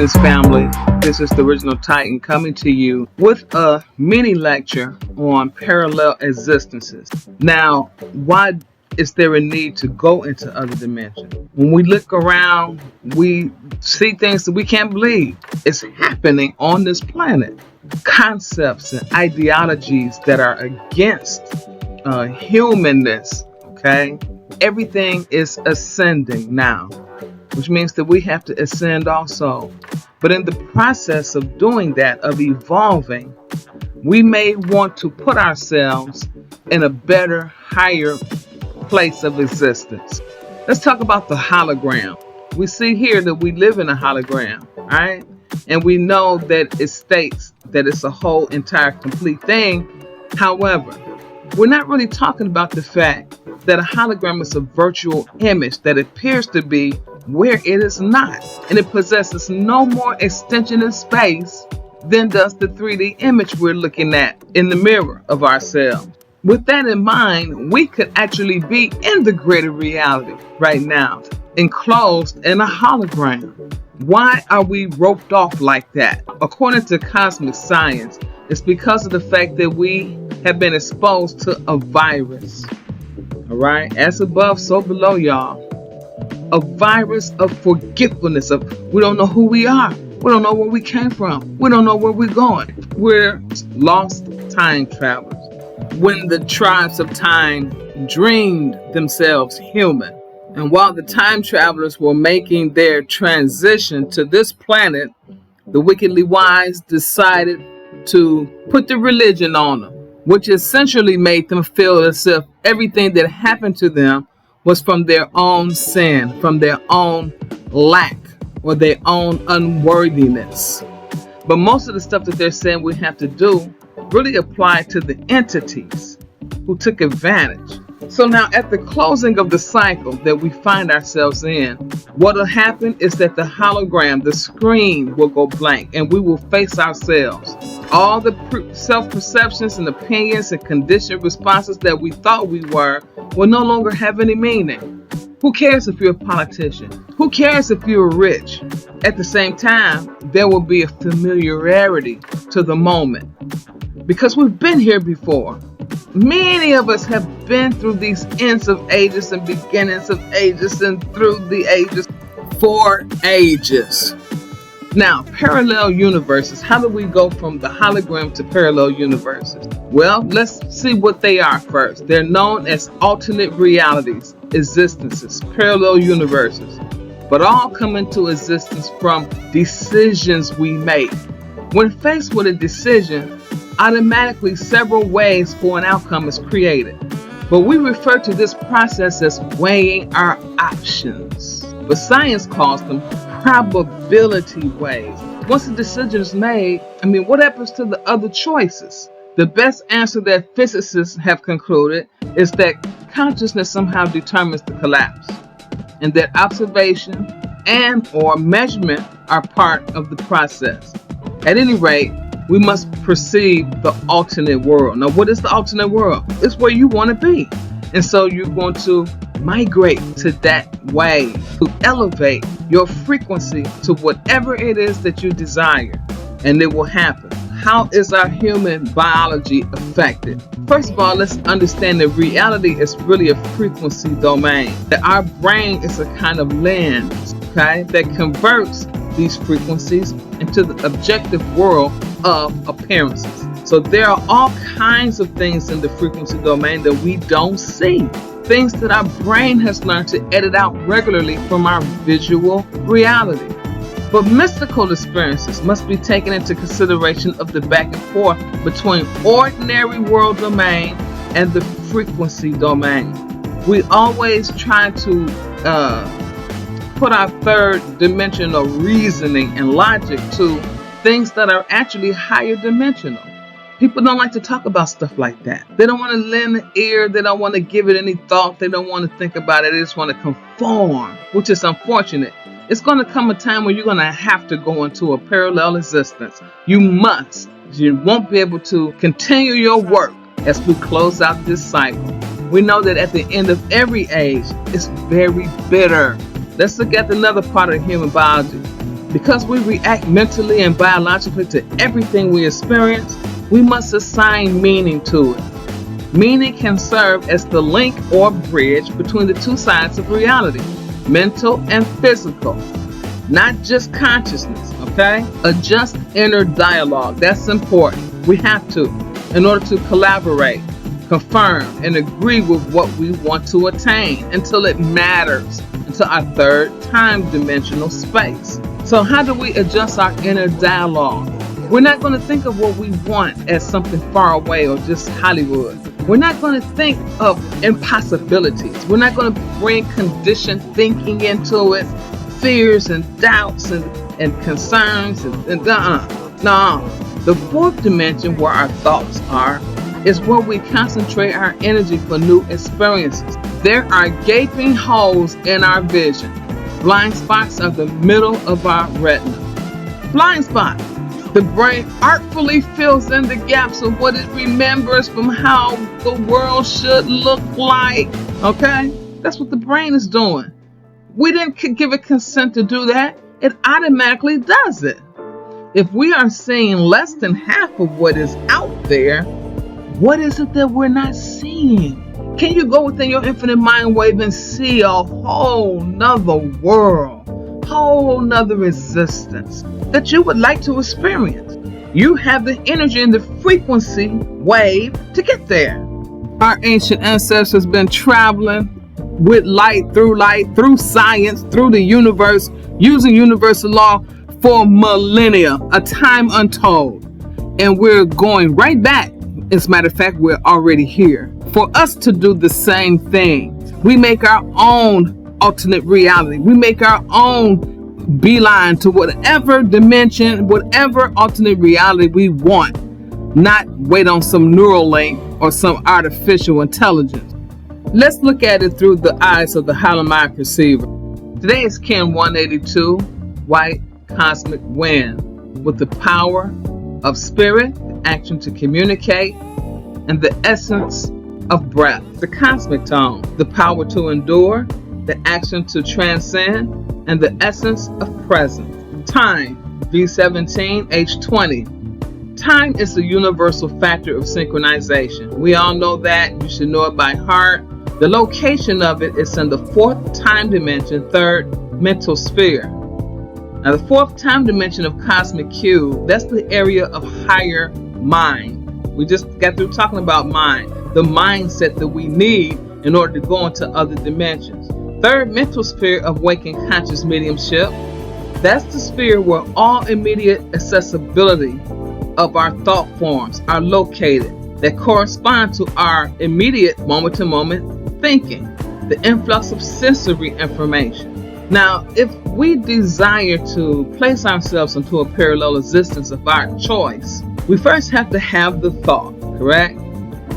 Greetings, family. This is the Original Titan coming to you with a mini lecture on parallel existences. Now, why is there a need to go into other dimensions? When we look around, we see things that we can't believe is happening on this planet. Concepts and ideologies that are against humanness, okay? Everything is ascending now, which means that we have to ascend also. But in the process of doing that, of evolving, we may want to put ourselves in a better, higher place of existence. Let's talk about the hologram. We see here that we live in a hologram, right? And we know that it states that it's a whole entire complete thing. However, we're not really talking about the fact that a hologram is a virtual image that appears to be where it is not, and it possesses no more extension in space than does the 3D image we're looking at in the mirror of ourselves. With that in mind, we could actually be in the greater reality right now, enclosed in a hologram. Why are we roped off like that? According to cosmic science, it's because of the fact that we have been exposed to a virus. All right, as above, so below, y'all. A virus of forgetfulness, of we don't know who we are. We don't know where we came from. We don't know where we're going. We're lost time travelers. When the tribes of time dreamed themselves human, and while the time travelers were making their transition to this planet, the wickedly wise decided to put the religion on them, which essentially made them feel as if everything that happened to them was from their own sin, from their own lack, or their own unworthiness. But most of the stuff that they're saying we have to do really apply to the entities who took advantage. So now at the closing of the cycle that we find ourselves in, what will happen is that the hologram, the screen will go blank, and we will face ourselves. All the self-perceptions and opinions and conditioned responses that we thought we were will no longer have any meaning. Who cares if you're a politician? Who cares if you're rich? At the same time, there will be a familiarity to the moment, because we've been here before. Many of us have been through these ends of ages and beginnings of ages and through the ages for ages. Now, parallel universes. How do we go from the hologram to parallel universes? Well, let's see what they are first. They're known as alternate realities, existences, parallel universes, but all come into existence from decisions we make. When faced with a decision, automatically several ways for an outcome is created. But we refer to this process as weighing our options. But science calls them probability ways. Once a decision is made, what happens to the other choices? The best answer that physicists have concluded is that consciousness somehow determines the collapse, and that observation and or measurement are part of the process. At any rate, we must perceive the alternate world. Now, what is the alternate world? It's where you want to be. And so you're going to migrate to that way, to elevate your frequency to whatever it is that you desire, and it will happen. How is our human biology affected? First of all, let's understand that reality is really a frequency domain. That our brain is a kind of lens, okay, that converts these frequencies into the objective world of appearances. So there are all kinds of things in the frequency domain that we don't see. Things that our brain has learned to edit out regularly from our visual reality. But mystical experiences must be taken into consideration of the back and forth between ordinary world domain and the frequency domain. We always try to put our third dimensional reasoning and logic to things that are actually higher dimensional. People don't like to talk about stuff like that. They don't want to lend an ear. They don't want to give it any thought. They don't want to think about it. They just want to conform, which is unfortunate. It's going to come a time where you're going to have to go into a parallel existence. You must. You won't be able to continue your work as we close out this cycle. We know that at the end of every age, it's very bitter. Let's look at another part of human biology. Because we react mentally and biologically to everything we experience, we must assign meaning to it. Meaning can serve as the link or bridge between the two sides of reality, mental and physical, not just consciousness, okay? Adjust inner dialogue. That's important. We have to, in order to collaborate, confirm, and agree with what we want to attain until it matters, into our third time dimensional space. So how do we adjust our inner dialogue? We're not going to think of what we want as something far away or just Hollywood. We're not going to think of impossibilities. We're not going to bring conditioned thinking into it, fears and doubts and concerns No. The fourth dimension, where our thoughts are, is where we concentrate our energy for new experiences. There are gaping holes in our vision. Blind spots are the middle of our retina. Blind spot. The brain artfully fills in the gaps of what it remembers from how the world should look like. Okay? That's what the brain is doing. We didn't give it consent to do that. It automatically does it. If we are seeing less than half of what is out there, what is it that we're not seeing? Can you go within your infinite mind wave and see a whole nother world, whole nother existence that you would like to experience? You have the energy and the frequency wave to get there. Our ancient ancestors been traveling with light, through science, through the universe, using universal law for millennia, a time untold. And we're going right back. As a matter of fact, we're already here. For us to do the same thing, we make our own alternate reality. We make our own beeline to whatever dimension, whatever alternate reality we want, not wait on some neural link or some artificial intelligence. Let's look at it through the eyes of the hollow mind perceiver. Today is Ken 182, White Cosmic Wind, with the power of spirit, action to communicate, and the essence of breath. The cosmic tone, the power to endure, the action to transcend, and the essence of present. Time, V17, H20. Time is the universal factor of synchronization. We all know that. You should know it by heart. The location of it is in the fourth time dimension, third mental sphere. Now, the fourth time dimension of Cosmic Cube, that's the area of higher mind. We just got through talking about mind, the mindset that we need in order to go into other dimensions. Third mental sphere of waking conscious mediumship, that's the sphere where all immediate accessibility of our thought forms are located that correspond to our immediate moment-to-moment thinking, the influx of sensory information. Now, if we desire to place ourselves into a parallel existence of our choice, we first have to have the thought, correct?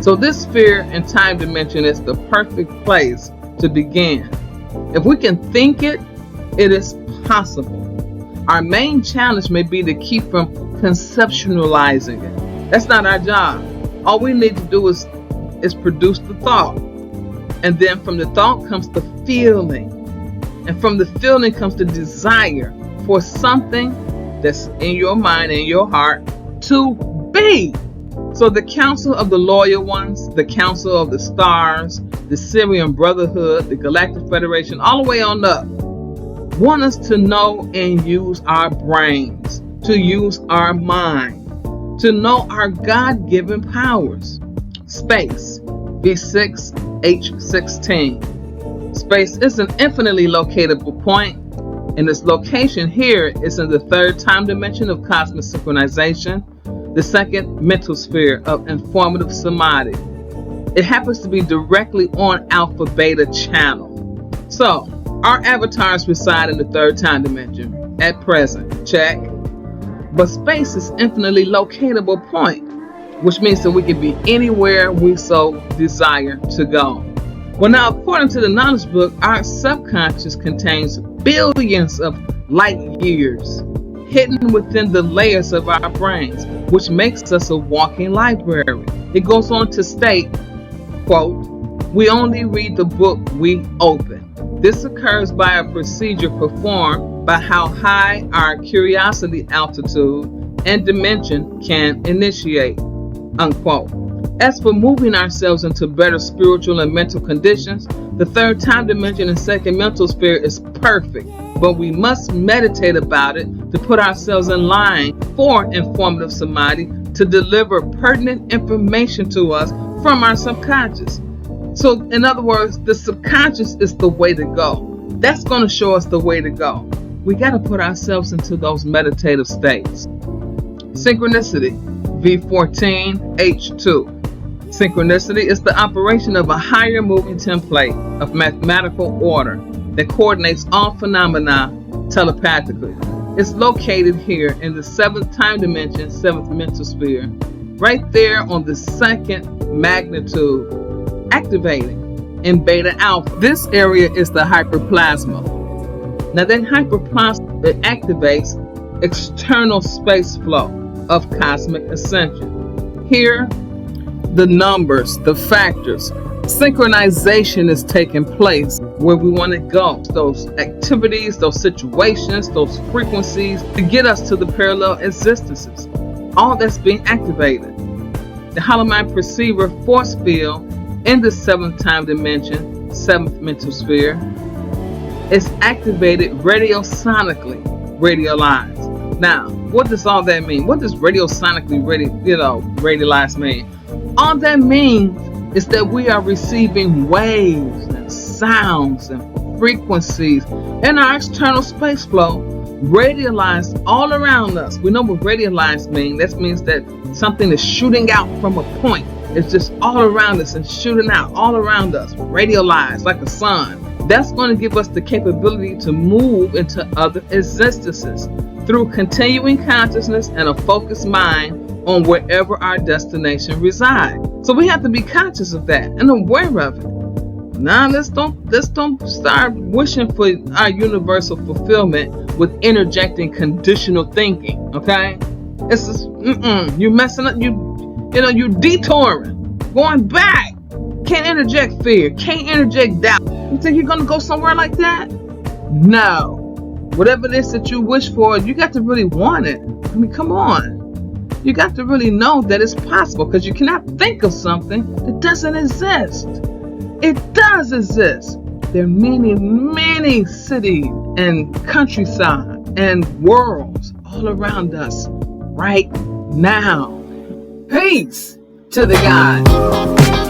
So this sphere and time dimension is the perfect place to begin. If we can think it, it is possible. Our main challenge may be to keep from conceptualizing it. That's not our job. All we need to do is produce the thought. And then from the thought comes the feeling. And from the feeling comes the desire for something that's in your mind and your heart to be. So the Council of the Loyal Ones, the Council of the Stars, the Syrian Brotherhood, the Galactic Federation, all the way on up, want us to know and use our brains, to use our mind, to know our God-given powers. Space, V6, H16. Space is an infinitely locatable point, and its location here is in the third time dimension of cosmic synchronization, the second mental sphere of informative samadhi. It happens to be directly on Alpha Beta channel. So, our avatars reside in the third time dimension at present, check. But space is infinitely locatable point, which means that we can be anywhere we so desire to go. Well, now, according to the knowledge book, our subconscious contains billions of light years hidden within the layers of our brains, which makes us a walking library. It goes on to state, quote, "We only read the book we open. This occurs by a procedure performed by how high our curiosity altitude and dimension can initiate, unquote. As for moving ourselves into better spiritual and mental conditions, the third time dimension and second mental sphere is perfect, but we must meditate about it to put ourselves in line for informative samadhi to deliver pertinent information to us from our subconscious. So, in other words, the subconscious is the way to go. That's going to show us the way to go. We got to put ourselves into those meditative states. Synchronicity, V14H2. Synchronicity is the operation of a higher moving template of mathematical order that coordinates all phenomena telepathically. It's located here in the seventh time dimension, seventh mental sphere, right there on the second magnitude, activating in beta alpha. This area is the hyperplasma. Now that hyperplasma, it activates external space flow of cosmic ascension. Here, the numbers, the factors, synchronization is taking place where we want to go. Those activities, those situations, those frequencies to get us to the parallel existences. All that's being activated. The hollow mind perceiver force field in the seventh time dimension, seventh mental sphere, is activated radiosonically, radialized. Now, what does all that mean? What does radiosonically radialized mean? All that means is that we are receiving waves and sounds and frequencies in our external space flow, radialized all around us. We know what radialized means. That means that something is shooting out from a point. It's just all around us and shooting out all around us, radialized like a sun. That's going to give us the capability to move into other existences through continuing consciousness and a focused mind on wherever our destination resides. So we have to be conscious of that and aware of it. Now let's don't start wishing for our universal fulfillment with interjecting conditional thinking. Okay, it's just, you're messing up. You detouring, going back. Can't interject fear. Can't interject doubt. You think you're gonna go somewhere like that? No. Whatever it is that you wish for, you got to really want it. I mean, come on. You got to really know that it's possible, because you cannot think of something that doesn't exist. It does exist. There are many, many cities and countryside and worlds all around us right now. Peace to the God.